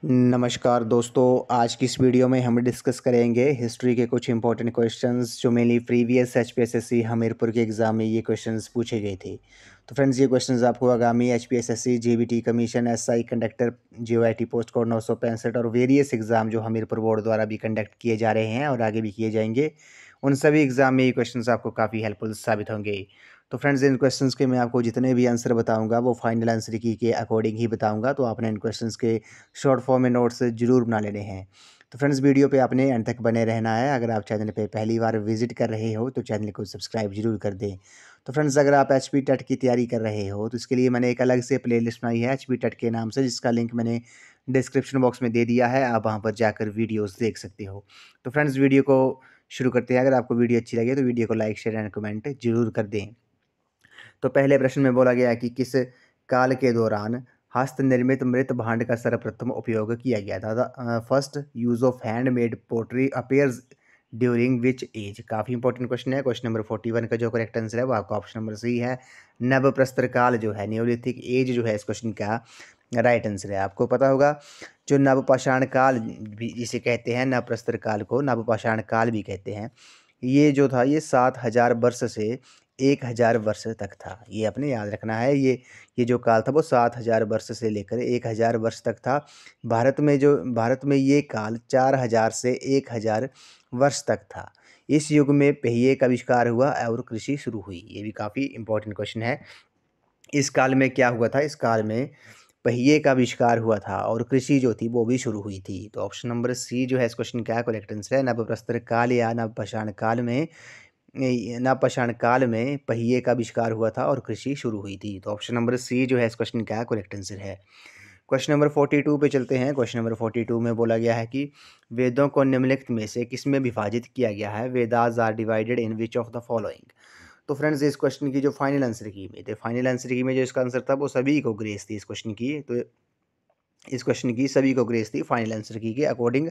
नमस्कार दोस्तों, आज की इस वीडियो में हम डिस्कस करेंगे हिस्ट्री के कुछ इंपॉर्टेंट क्वेश्चंस जो मेनली प्रीवियस एचपीएसएससी हमीरपुर के एग्ज़ाम में ये क्वेश्चंस पूछे गए थे। तो फ्रेंड्स, ये क्वेश्चंस आपको आगामी HPSSC, JBT commission, SI conductor, GOIT post code 965 और वेरियस एग्ज़ाम जो हमीरपुर बोर्ड द्वारा भी कंडक्ट किए जा रहे हैं और आगे भी किए जाएंगे, उन सभी एग्ज़ाम में ये क्वेश्चंस आपको काफ़ी हेल्पफुल साबित होंगे। तो फ्रेंड्स, इन क्वेश्चंस के मैं आपको जितने भी आंसर बताऊंगा वो फाइनल आंसर की के अकॉर्डिंग ही बताऊंगा, तो आपने इन क्वेश्चंस के शॉर्ट फॉर्म में नोट्स ज़रूर बना लेने हैं। तो फ्रेंड्स, वीडियो पे आपने एंड तक बने रहना है। अगर आप चैनल पे पहली बार विजिट कर रहे हो तो चैनल को सब्सक्राइब जरूर कर दें। तो फ्रेंड्स, अगर आप एचपी टेट की तैयारी कर रहे हो तो इसके लिए मैंने एक अलग से प्लेलिस्ट बनाई है एचपी टेट के नाम से, जिसका लिंक मैंने डिस्क्रिप्शन बॉक्स में दे दिया है। आप वहाँ पर जाकर वीडियोज़ देख सकते हो। तो फ्रेंड्स, वीडियो को शुरू करते हैं। अगर आपको वीडियो अच्छी लगे तो वीडियो को लाइक, शेयर एंड कमेंट जरूर कर दें। तो पहले प्रश्न में बोला गया है कि किस काल के दौरान हस्त निर्मित मृत भांड का सर्वप्रथम उपयोग किया गया था। First use of handmade pottery appears during which age. काफ़ी इंपॉर्टेंट क्वेश्चन है। क्वेश्चन नंबर 41 का जो करेक्ट आंसर है वो आपका ऑप्शन नंबर सी है। नव प्रस्तर काल जो है, न्योलिथिक एज जो है, इस क्वेश्चन का राइट आंसर है। आपको पता होगा जो नवपाषाण काल भी जिसे कहते हैं, नव प्रस्तर काल को नवपाषाण काल भी कहते हैं, ये जो था ये 7,000 वर्ष से 1,000 वर्ष तक था। ये आपने याद रखना है। ये जो काल था वो 7,000 वर्ष से लेकर 1,000 वर्ष तक था। भारत में ये काल 4,000 से 1,000 वर्ष तक था। इस युग में पहिए का आविष्कार हुआ और कृषि शुरू हुई। ये भी काफ़ी इंपॉर्टेंट क्वेश्चन है। इस काल में क्या हुआ था? इस काल में पहिए का आविष्कार हुआ था और कृषि जो थी वो भी शुरू हुई थी। तो ऑप्शन नंबर सी जो है इस क्वेश्चन का करेक्ट आंसर है। नवप्रस्तर काल या नवपाषाण काल में पहिए का आविष्कार हुआ था और कृषि शुरू हुई थी। तो ऑप्शन नंबर सी जो है इस क्वेश्चन का करेक्ट आंसर है। क्वेश्चन नंबर 42 पे चलते हैं। क्वेश्चन नंबर 42 में बोला गया है कि वेदों को निम्नलिखित में से किस में विभाजित किया गया है? Vedas are divided in which of the following. तो फ्रेंड्स, इस क्वेश्चन की जो फाइनल आंसर की में थे, फाइनल आंसर की में जो इसका आंसर था वो सभी को ग्रेस थी इस क्वेश्चन की। तो इस क्वेश्चन की सभी को ग्रेस थी फाइनल आंसर की के अकॉर्डिंग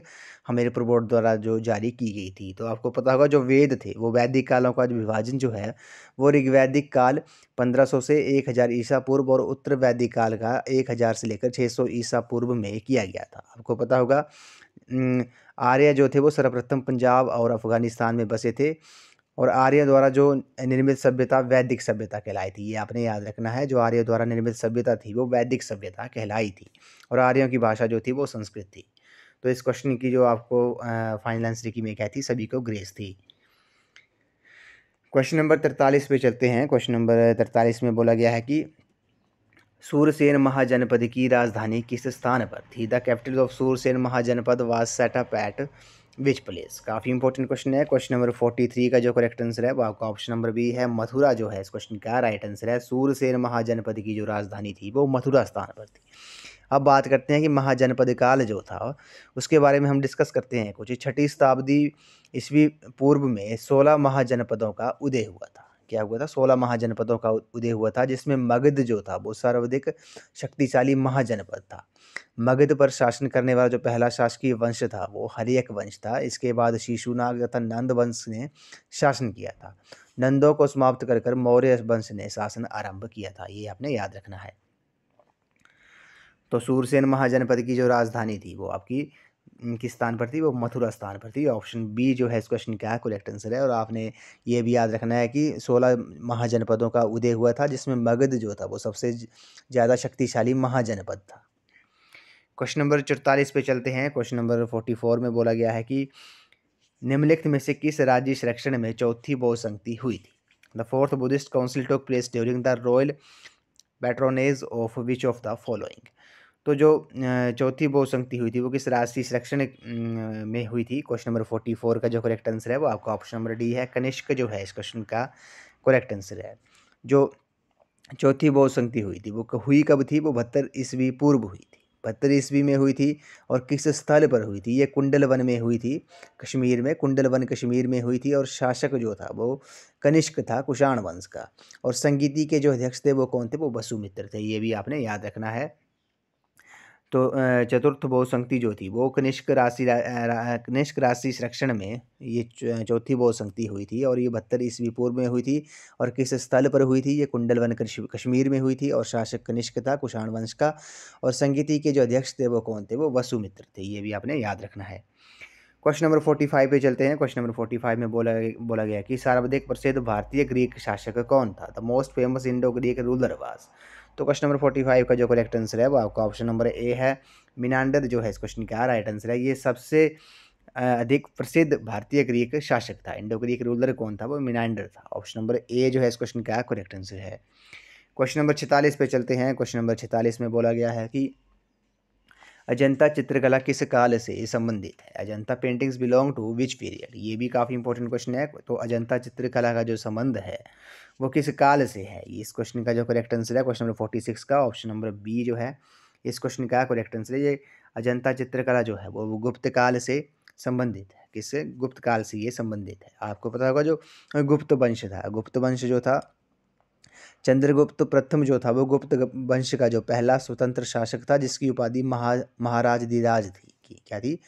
हमीरपुर बोर्ड द्वारा जो जारी की गई थी। तो आपको पता होगा जो वेद थे वो वैदिक कालों का जो विभाजन जो है वो ऋग्वैदिक काल 1500 से 1000 ईसा पूर्व और उत्तर वैदिक काल का 1000 से लेकर 600 ईसा पूर्व में किया गया था। आपको पता होगा आर्य जो थे वो सर्वप्रथम पंजाब और अफगानिस्तान में बसे थे और आर्य द्वारा जो निर्मित सभ्यता वैदिक सभ्यता कहलाई थी। ये आपने याद रखना है। जो आर्य द्वारा निर्मित सभ्यता थी वो वैदिक सभ्यता कहलाई थी और आर्यों की भाषा जो थी वो संस्कृत थी। तो इस क्वेश्चन की जो आपको फाइनल आंसर की में क्या थी, सभी को ग्रेस थी। क्वेश्चन नंबर 43 पे चलते हैं। क्वेश्चन नंबर 43 में बोला गया है कि सूरसेन महाजनपद की राजधानी किस स्थान पर थी? The capital of Surasena mahajanapada was set up at which place. काफ़ी इंपॉर्टेंट क्वेश्चन है। क्वेश्चन नंबर 43 का जो करेक्ट आंसर है वो आपका ऑप्शन नंबर बी है, मथुरा जो है इस क्वेश्चन का राइट आंसर है। सूरसेन महाजनपद की जो राजधानी थी वो मथुरा स्थान पर थी। अब बात करते हैं कि महाजनपद काल जो था उसके बारे में हम डिस्कस करते हैं कुछ। 6वीं शताब्दी ईस्वी पूर्व में 16 महाजनपदों का उदय हुआ था। क्या हुआ था? 16 महाजनपदों का उदय हुआ था, जिसमें मगध जो था वो सर्वाधिक शक्तिशाली महाजनपद था। मगध पर शासन करने वाला जो पहला शासकीय वंश था वो हर्यक वंश था। इसके बाद शिशुनाग तथा नंद वंश ने शासन किया था। नंदों को समाप्त कर कर मौर्य वंश ने शासन आरंभ किया था। ये आपने याद रखना है। तो सूरसेन महाजनपद की जो राजधानी थी वो आपकी किस स्थान पर थी? वो मथुरा स्थान पर थी। ऑप्शन बी जो है इस क्वेश्चन का करेक्ट आंसर है। और आपने ये भी याद रखना है कि 16 महाजनपदों का उदय हुआ था, जिसमें मगध जो था वो सबसे ज़्यादा शक्तिशाली महाजनपद था। क्वेश्चन नंबर 44 पे चलते हैं। क्वेश्चन नंबर 44 में बोला गया है कि निम्नलिखित में से किस राज्य संरक्षण में चौथी बौद्ध संधि हुई थी? The fourth Buddhist council took place during the royal patronage of which of the following. तो जो चौथी बौद्ध संधि हुई थी वो किस राष्ट्रीय संरक्षण में हुई थी? क्वेश्चन नंबर 44 का जो करेक्ट आंसर है वो आपका ऑप्शन नंबर डी है, कनिष्क जो है इस क्वेश्चन का करेक्ट आंसर है। जो चौथी बौद्ध संधि हुई थी वो हुई कब थी? वो 72 ईस्वी पूर्व हुई थी। 72 ईस्वी में हुई थी। और किस स्थल पर हुई थी? ये कुंडल वन में हुई थी, कश्मीर में। कुंडल वन कश्मीर में हुई थी और शासक जो था वो कनिष्क था, कुषाण वंश का। और संगीति के जो अध्यक्ष थे वो कौन थे? वो वसुमित्र थे। ये भी आपने याद रखना है। तो चतुर्थ बहुसंगति जो थी वो कनिष्क राशि संरक्षण में ये चौथी बहुसंगति हुई थी, और ये 72 ईस्वी पूर्व में हुई थी। और किस स्थल पर हुई थी? ये कुंडलवन कश्मीर में हुई थी, और शासक कनिष्क था कुषाण वंश का, और संगीति के जो अध्यक्ष थे वो कौन थे? वो वसुमित्र थे। ये भी आपने याद रखना है। क्वेश्चन नंबर 45 पे चलते हैं। क्वेश्चन नंबर 45 में बोला गया कि सर्वाधिक प्रसिद्ध भारतीय ग्रीक शासक कौन था? The most famous Indo Greek ruler was. तो क्वेश्चन नंबर 45 का जो करेक्ट आंसर है वो आपका ऑप्शन नंबर ए है, मिनांडर जो है इस क्वेश्चन का राइट आंसर है। ये सबसे अधिक प्रसिद्ध भारतीय ग्रीक शासक था। इंडो ग्रीक रूलर कौन था? वो मिनांडर था। ऑप्शन नंबर ए जो है इस क्वेश्चन का करेक्ट आंसर है। क्वेश्चन नंबर 46 पे चलते हैं। क्वेश्चन नंबर 46 में बोला गया है कि अजंता चित्रकला किस काल से संबंधित है? Ajanta paintings belong to which period? ये भी काफ़ी इंपॉर्टेंट क्वेश्चन है। तो अजंता चित्रकला का जो संबंध है वो किस काल से है? इस क्वेश्चन का जो करेक्ट आंसर है क्वेश्चन नंबर 46 का ऑप्शन नंबर बी जो है इस क्वेश्चन का करेक्ट आंसर है। ये अजंता चित्रकला जो है वो गुप्त काल से संबंधित है। किससे? गुप्त काल से ये संबंधित है। आपको पता होगा जो गुप्त वंश था, गुप्त वंश जो था, चंद्रगुप्त प्रथम जो था वो गुप्त वंश का जो पहला स्वतंत्र शासक था, जिसकी उपाधि महाराज धीराज थी। क्या थी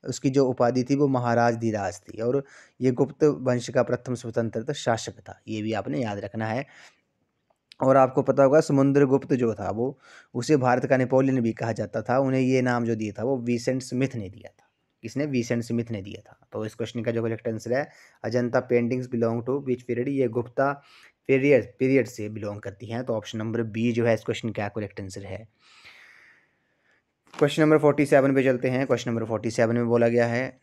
उसकी जो उपाधि थी? वो महाराज धीराज थी। और ये गुप्त वंश का प्रथम स्वतंत्र शासक था। ये भी आपने याद रखना है। और आपको पता होगा समुद्रगुप्त जो था वो उसे भारत का नेपोलियन भी कहा जाता था। उन्हें ये नाम जो दिया था वो विसेंट स्मिथ ने दिया था। किसने? विसेंट स्मिथ ने दिया था। तो इस क्वेश्चन का जो करेक्ट आंसर है Ajanta paintings belong to which period? ये गुप्ता पीरियड से बिलोंग करती हैं। तो ऑप्शन नंबर बी जो है इस क्वेश्चन का करेक्ट आंसर है। क्वेश्चन नंबर 47 पे चलते हैं। क्वेश्चन नंबर 47 में बोला गया है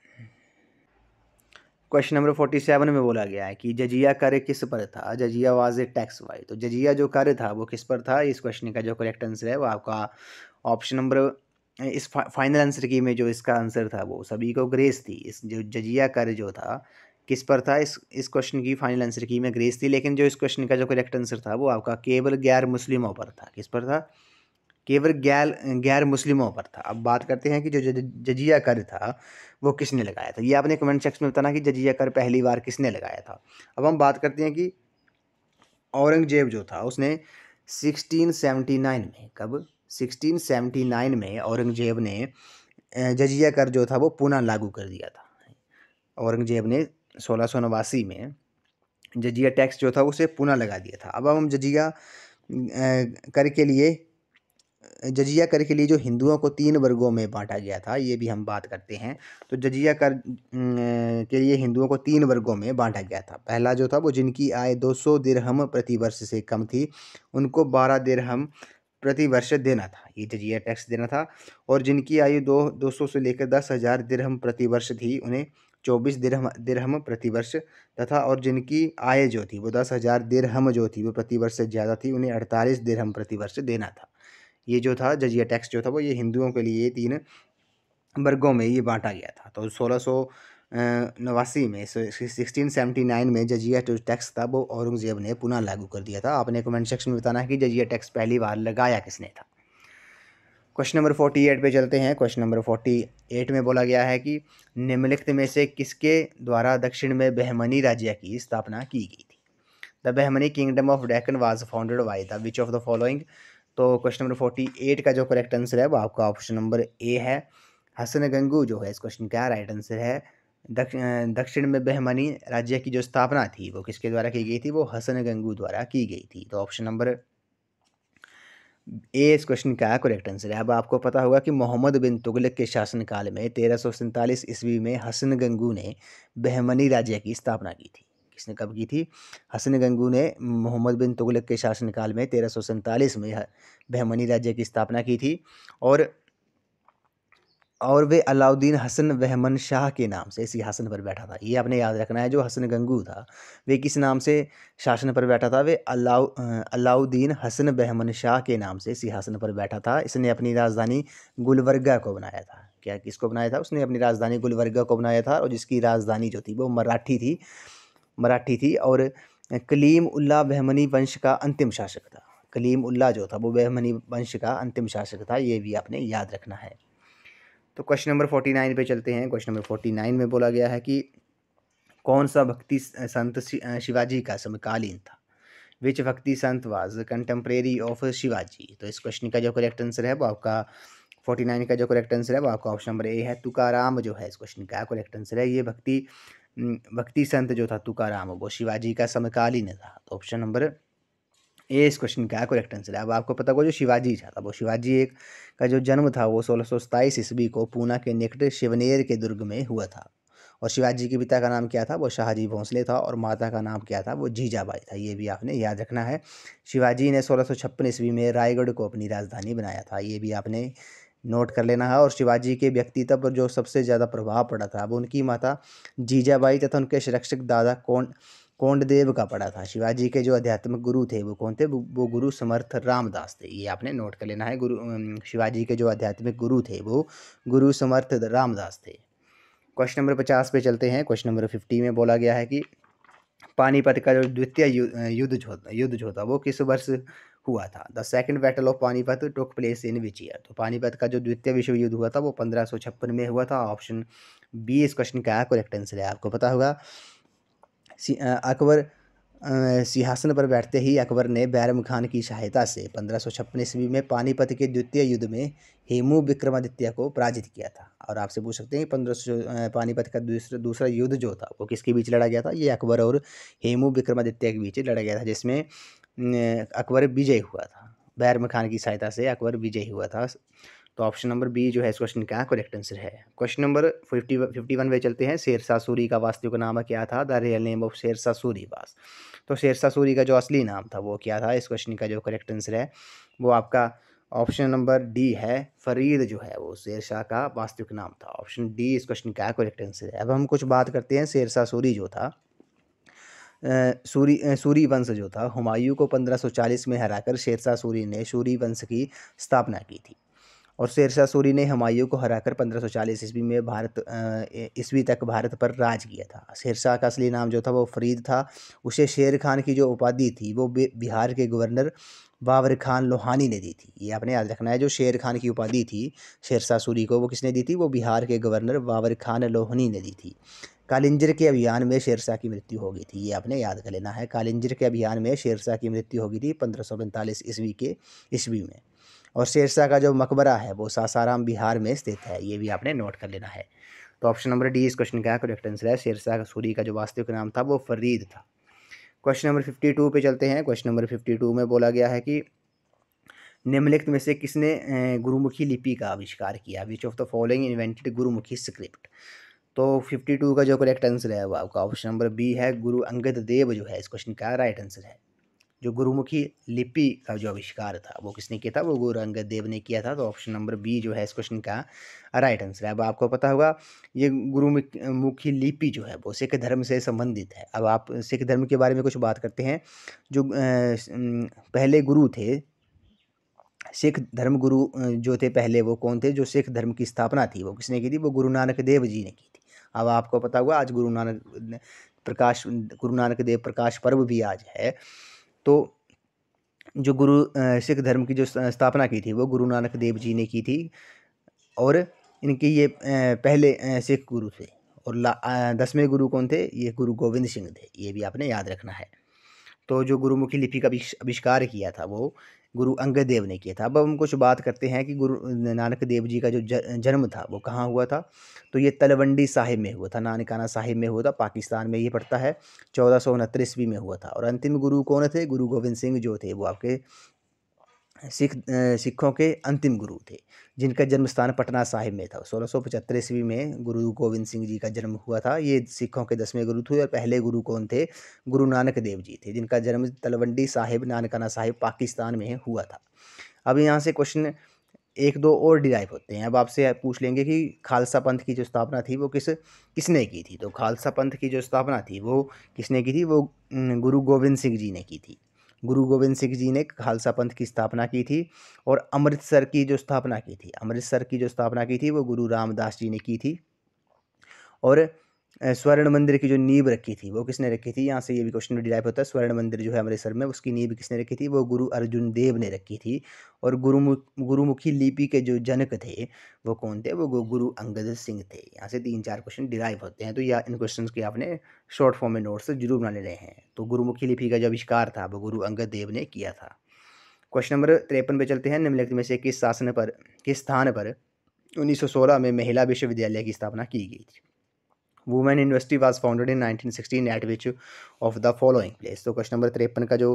क्वेश्चन नंबर 47 में बोला गया है कि जजिया कर किस पर था? जजिया वाज ए टैक्स वाई। तो जजिया जो कर था वो किस पर था? इस क्वेश्चन का जो करेक्ट आंसर है वो आपका ऑप्शन नंबर इस फाइनल आंसर की में जो इसका आंसर था वो सभी को ग्रेस थी। इस जो जजिया कर जो था किस पर था? इस क्वेश्चन की फाइनल आंसर की में ग्रेस थी, लेकिन जो इस क्वेश्चन का जो करेक्ट आंसर था वो आपका केवल गैर मुस्लिमों पर था। किस पर था? केवल गैर मुस्लिमों पर था। अब बात करते हैं कि जो जजिया कर था वो किसने लगाया था। ये आपने कमेंट सेक्शन में बताना कि जजिया कर पहली बार किसने लगाया था। अब हम बात करते हैं कि औरंगजेब जो था उसने 1679 में, कब? 1679 में औरंगजेब ने जजिया कर जो था वो पुनः लागू कर दिया था। औरंगजेब ने 1689 में जजिया टैक्स जो था उसे पुनः लगा दिया था। अब हम कर के लिए जजिया कर के लिए जो हिंदुओं को 3 वर्गों में बांटा गया था, ये भी हम बात करते हैं। तो जजिया कर के लिए हिंदुओं को 3 वर्गों में बांटा गया था। पहला जो था वो जिनकी आय 200 दिरहम प्रति वर्ष से कम थी, उनको 12 दिरहम प्रति वर्ष देना था, ये जजिया टैक्स देना था। और जिनकी आयु 200 से लेकर 10,000 दिरहम प्रति वर्ष थी, उन्हें 24 दिरहम प्रति वर्ष तथा, और जिनकी आय जो थी वो 10,000 दिरहम जो थी वो प्रति वर्ष से ज़्यादा थी, उन्हें 48 दिरहम प्रति वर्ष देना था। ये जो था जजिया टैक्स जो था वो ये हिंदुओं के लिए 3 वर्गों में ये बांटा गया था। तो 1689 में 1679 में जजिया जो टैक्स था वो औरंगजेब ने पुनः लागू कर दिया था। आपने कमेंट सेक्शन में बताना है कि जजिया टैक्स पहली बार लगाया किसने था। क्वेश्चन नंबर 48 पे चलते हैं। क्वेश्चन नंबर 48 में बोला गया है कि निम्नलिखित में से किसके द्वारा दक्षिण में बहमनी राज्य की स्थापना की गई थी? The Bahmani kingdom of Deccan was founded by the which of the following? तो क्वेश्चन नंबर 48 का जो करेक्ट आंसर है वो आपका ऑप्शन नंबर ए है, हसन गंगू जो है इस क्वेश्चन का राइट आंसर है। दक्षिण में बहमनी राज्य की जो स्थापना थी वो किसके द्वारा की गई थी? वो हसन गंगू द्वारा की गई थी। तो ऑप्शन नंबर ए इस क्वेश्चन का करेक्ट आंसर है। अब आपको पता होगा कि मोहम्मद बिन तुगलक के शासनकाल में 1347 ईस्वी में हसन गंगू ने बहमनी राज्य की स्थापना की थी। किसने कब की थी? हसन गंगू ने मोहम्मद बिन तुगलक के शासनकाल में 1347 में बहमनी राज्य की स्थापना की थी। और वे अलाउद्दीन हसन बहमन शाह के नाम से सिंहासन पर बैठा था। ये आपने याद रखना है। जो हसन गंगू था वे किस नाम से शासन पर बैठा था? वे अलाउद्दीन हसन बहमन शाह के नाम से सिंहासन पर बैठा था। इसने अपनी राजधानी गुलबर्गा को बनाया था। क्या किसको बनाया था? उसने अपनी राजधानी गुलबर्गा को बनाया था, और जिसकी राजधानी जो थी वो मराठी थी। और कलीम उल्लाह बहमनी वंश का अंतिम शासक था। कलीम उल्लाह जो था वो बहमनी वंश का अंतिम शासक था। ये भी आपने याद रखना है। तो क्वेश्चन नंबर 49 पे चलते हैं। क्वेश्चन नंबर 49 में बोला गया है कि कौन सा भक्ति संत शिवाजी का समकालीन था? विच भक्ति संत वाज कंटेम्प्रेरी ऑफ शिवाजी? तो इस क्वेश्चन का जो करेक्ट आंसर है वो आपका 49 का जो करेक्ट आंसर है वो आपका ऑप्शन नंबर ए है, तुकाराम जो है इस क्वेश्चन का करेक्ट आंसर है। ये भक्ति संत जो था तुकाराम, वो शिवाजी का समकालीन था। तो ऑप्शन नंबर ए इस क्वेश्चन का करेक्ट आंसर है। अब आपको पता होगा जो शिवाजी था वो शिवाजी एक का जो जन्म था वो 1627 ईस्वी को पूना के निकट शिवनेर के दुर्ग में हुआ था। और शिवाजी के पिता का नाम क्या था, वो शाहजी भोंसले था, और माता का नाम क्या था, वो जीजाबाई था। ये भी आपने याद रखना है। शिवाजी ने 1656 ईस्वी में रायगढ़ को अपनी राजधानी बनाया था, ये भी आपने नोट कर लेना है। और शिवाजी के व्यक्तित्व पर जो सबसे ज़्यादा प्रभाव पड़ा था वो उनकी माता जीजाबाई तथा उनके संरक्षक दादा कोंडदेव का पड़ा था। शिवाजी के जो आध्यात्मिक गुरु थे वो कौन थे, वो गुरु समर्थ रामदास थे। ये आपने नोट कर लेना है। शिवाजी के जो आध्यात्मिक गुरु थे वो गुरु समर्थ रामदास थे। क्वेश्चन नंबर 50 पे चलते हैं। क्वेश्चन नंबर 50 में बोला गया है कि पानीपत का जो द्वितीय युद्ध जो था वो किस वर्ष हुआ था। The second battle of Panipat took place in which year. तो पानीपत का जो द्वितीय विश्व युद्ध हुआ था वो 1556 में हुआ था। ऑप्शन बी इस क्वेश्चन का करेक्ट आंसर है। आपको पता होगा अकबर सिंहासन पर बैठते ही अकबर ने बैरम खान की सहायता से 1556 ईस्वी में पानीपत के द्वितीय युद्ध में हेमू विक्रमादित्य को पराजित किया था। और आपसे पूछ सकते हैं कि 1500 पानीपत का दूसरा युद्ध जो था वो किसके बीच लड़ा गया था। ये अकबर और हेमू विक्रमादित्य के बीच लड़ा गया था, जिसमें अकबर विजय हुआ था। बैरम खान की सहायता से अकबर विजय हुआ था। तो ऑप्शन नंबर बी जो है इस क्वेश्चन का करेक्ट आंसर है। क्वेश्चन नंबर 51 में चलते हैं। शेरशाह सूरी का वास्तविक नाम क्या था। The real name of Shershah Suri was. तो शेरशाह सूरी का जो असली नाम था वो क्या था। इस क्वेश्चन का जो करेक्ट आंसर है वो आपका ऑप्शन नंबर डी है, फरीद जो है वो शेरशाह का वास्तविक नाम था। ऑप्शन डी इस क्वेश्चन का करेक्ट आंसर है। अब हम कुछ बात करते हैं शेरशाह सूरी जो था। सूरी वंश जो था हुमायूं को 1540 में हराकर शेरशाह सूरी ने सूरी वंश की स्थापना की थी। और शेरशाह सूरी ने हुमायूं को हराकर 1540 ईस्वी में ईस्वी तक भारत पर राज किया था। शेरशाह का असली नाम जो था वो फरीद था। उसे शेर खान की जो उपाधि थी वो बिहार के गवर्नर बाबर खान लोहानी ने दी थी। ये आपने याद रखना है। जो शेर खान की उपाधि थी शेरशाह सूरी को वो किसने दी थी, वो बिहार के गवर्नर बाबर खान लोहानी ने दी थी। कालिंजर के अभियान में शेरशाह की मृत्यु हो गई थी। ये आपने याद कर लेना है। कालिंजर के अभियान में शेरशाह की मृत्यु हो गई थी 1545 ईस्वी में। और शेरशाह का जो मकबरा है वो सासाराम बिहार में स्थित है। ये भी आपने नोट कर लेना है। तो ऑप्शन नंबर डी इस क्वेश्चन का करेक्ट आंसर है। शेरशाह सूरी का जो वास्तविक नाम था वो फरीद था। क्वेश्चन नंबर 52 पे चलते हैं। क्वेश्चन नंबर 52 में बोला गया है कि निम्नलिखित में से किसने गुरुमुखी लिपि का आविष्कार किया। विच of the following invented Gurmukhi script. तो 52 का जो करेक्ट आंसर है वो आपका ऑप्शन नंबर बी है, गुरु अंगद देव जो है इस क्वेश्चन का राइट आंसर है। जो गुरुमुखी लिपि का जो आविष्कार था वो किसने किया था, वो गुरु अंगद देव ने किया था। तो ऑप्शन नंबर बी जो है इस क्वेश्चन का राइट आंसर है। अब आपको पता होगा ये गुरुमुखी लिपि जो है वो सिख धर्म से संबंधित है। अब आप सिख धर्म के बारे में कुछ बात करते हैं। जो पहले गुरु थे, सिख धर्म गुरु जो थे पहले वो कौन थे। जो सिख धर्म की स्थापना थी वो किसने की थी, वो गुरु नानक देव जी ने की थी। अब आपको पता होगा आज गुरु नानक देव प्रकाश पर्व भी आज है। तो जो सिख धर्म की जो स्थापना की थी वो गुरु नानक देव जी ने की थी। और इनके ये पहले सिख गुरु थे। और 10वें गुरु कौन थे, ये गुरु गोविंद सिंह थे। ये भी आपने याद रखना है। तो जो गुरुमुखी लिपि का आविष्कार किया था वो गुरु अंगद देव ने किया था। अब हम कुछ बात करते हैं कि गुरु नानक देव जी का जो जन्म था वो कहाँ हुआ था। तो ये तलवंडी साहिब में हुआ था, नानकाना साहिब में हुआ था, पाकिस्तान में ये पड़ता है। 1469 ईस्वी में हुआ था। और अंतिम गुरु कौन थे, गुरु गोविंद सिंह जो थे वो आपके सिखों के अंतिम गुरु थे, जिनका जन्म स्थान पटना साहिब में था। 1675 ईस्वी में गुरु गोविंद सिंह जी का जन्म हुआ था। ये सिखों के 10वें गुरु थे। और पहले गुरु कौन थे, गुरु नानक देव जी थे, जिनका जन्म तलवंडी साहिब नानकाना साहिब पाकिस्तान में हुआ था। अब यहाँ से क्वेश्चन एक दो और डिराइव होते हैं। अब आपसे पूछ लेंगे कि खालसा पंथ की जो स्थापना थी वो किसने की थी। तो खालसा पंथ की जो स्थापना थी वो किसने की थी, वो गुरु गोविंद सिंह जी ने की थी। गुरु गोविंद सिंह जी ने खालसा पंथ की स्थापना की थी। और अमृतसर की जो स्थापना की थी वो गुरु रामदास जी ने की थी। और स्वर्ण मंदिर की जो नींव रखी थी वो किसने रखी थी। यहाँ से ये भी क्वेश्चन डिराइव होता है। स्वर्ण मंदिर जो है अमृतसर में, उसकी नींव किसने रखी थी, वो गुरु अर्जुन देव ने रखी थी। और गुरुमुखी लिपि के जो जनक थे वो कौन थे, वो गुरु अंगद सिंह थे। यहाँ से 3-4 क्वेश्चन डिराइव होते हैं। तो या इन क्वेश्चन के आपने शॉर्ट फॉर्म में नोट्स जरूर बना लेने हैं। तो गुरुमुखी लिपि का जो आविष्कार था वो गुरु अंगद देव ने किया था। क्वेश्चन नंबर 53 पे चलते हैं। निम्नलिखित में से किस स्थान पर 1916 में महिला विश्वविद्यालय की स्थापना की गई थी? Women university was founded in 1916 eight which of the following place. तो क्वेश्चन नंबर 53 का जो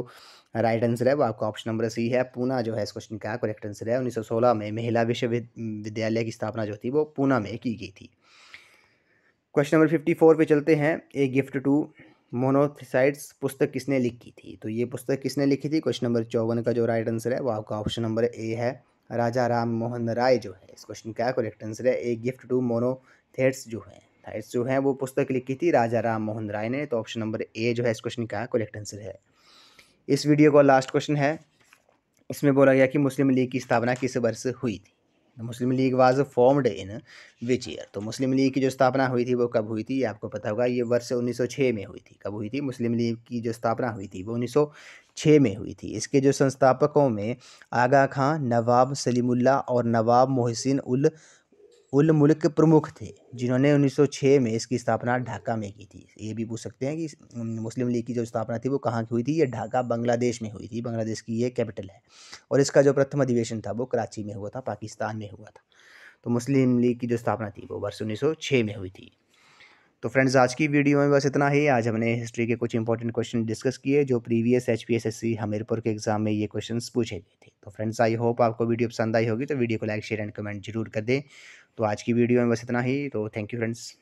राइट आंसर है वो आपका ऑप्शन नंबर सी है, पूना जो है इस क्वेश्चन का करेक्ट आंसर है। 1916 में महिला विश्वविद्यालय की स्थापना जो थी वो पूना में की गई थी। क्वेश्चन नंबर 54 पे चलते हैं। ए गिफ्ट टू मोनोथिसाइड्स पुस्तक किसने लिखी थी? तो ये पुस्तक किसने लिखी थी? क्वेश्चन नंबर 54 का जो राइट आंसर है वो आपका ऑप्शन नंबर ए है, राजा राम मोहन राय जो है इस क्वेश्चन का करेक्ट आंसर है। ए गिफ्ट टू मोनोथेट्स जो है वो पुस्तक लिखी थी राजा राम मोहन राय ने। तो ऑप्शन नंबर ए जो है इस क्वेश्चन का करेक्ट आंसर है। इस वीडियो का लास्ट क्वेश्चन है, इसमें बोला गया कि मुस्लिम लीग की स्थापना किस वर्ष हुई थी? Muslim League was formed in which year? तो मुस्लिम लीग की जो स्थापना हुई थी वो कब हुई थी? आपको पता होगा, ये वर्ष 1906 में हुई थी। कब हुई थी? मुस्लिम लीग की जो स्थापना हुई थी वो 1906 में हुई थी। इसके जो संस्थापकों में आगा खां, नवाब सलीमुल्लाह और नवाब मोहसिन उल मुल्क प्रमुख थे, जिन्होंने 1906 में इसकी स्थापना ढाका में की थी। ये भी पूछ सकते हैं कि मुस्लिम लीग की जो स्थापना थी वो कहाँ की हुई थी? ये ढाका बांग्लादेश में हुई थी। बांग्लादेश की ये कैपिटल है। और इसका जो प्रथम अधिवेशन था वो कराची में हुआ था, पाकिस्तान में हुआ था। तो मुस्लिम लीग की जो स्थापना थी वो वर्ष 1906 में हुई थी। तो फ्रेंड्स, आज की वीडियो में बस इतना ही। आज हमने हिस्ट्री के कुछ इंपॉर्टेंट क्वेश्चन डिस्कस किए जो प्रीवियस HPSSC हमीरपुर के एग्जाम में ये क्वेश्चंस पूछे गए थे। तो फ्रेंड्स, आई होप आपको वीडियो पसंद आई होगी। तो वीडियो को लाइक शेयर एंड कमेंट जरूर कर दें। तो आज की वीडियो में बस इतना ही। तो थैंक यू फ्रेंड्स।